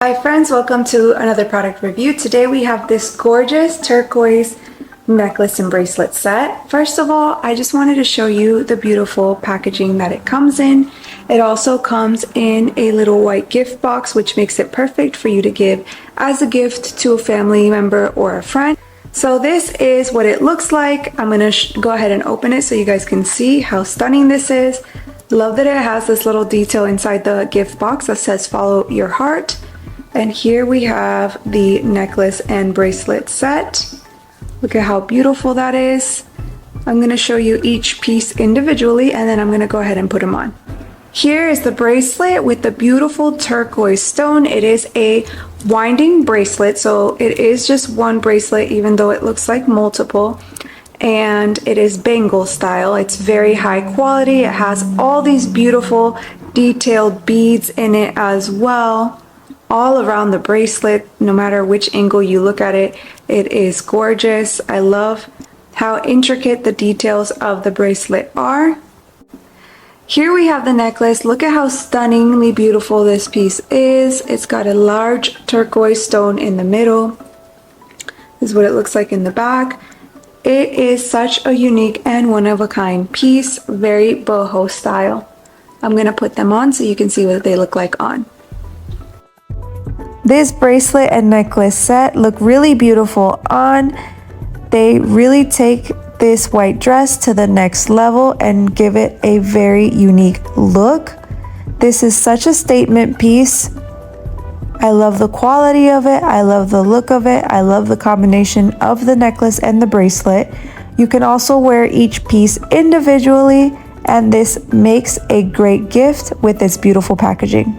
Hi friends, welcome to another product review. Today we have this gorgeous turquoise necklace and bracelet set. First of all, I just wanted to show you the beautiful packaging that it comes in. It also comes in a little white gift box, which makes it perfect for you to give as a gift to a family member or a friend. So this is what it looks like. I'm going to go ahead and open it so you guys can see how stunning this is. Love that it has this little detail inside the gift box that says follow your heart. And here we have the necklace and bracelet set. Look at how beautiful that is. I'm going to show you each piece individually and then I'm going to go ahead and put them on. Here is the bracelet with the beautiful turquoise stone. It is a winding bracelet, so it is just one bracelet even though it looks like multiple. And it is bangle style. It's very high quality. It has all these beautiful detailed beads in it as well. All around the bracelet, no matter which angle you look at it, it is gorgeous. I love how intricate the details of the bracelet are. Here we have the necklace. Look at how stunningly beautiful this piece is. It's got a large turquoise stone in the middle. This is what it looks like in the back. It is such a unique and one-of-a-kind piece, very boho style. I'm going to put them on so you can see what they look like on. This bracelet and necklace set look really beautiful on. They really take this white dress to the next level and give it a very unique look. This is such a statement piece. I love the quality of it. I love the look of it. I love the combination of the necklace and the bracelet. You can also wear each piece individually, and this makes a great gift with its beautiful packaging.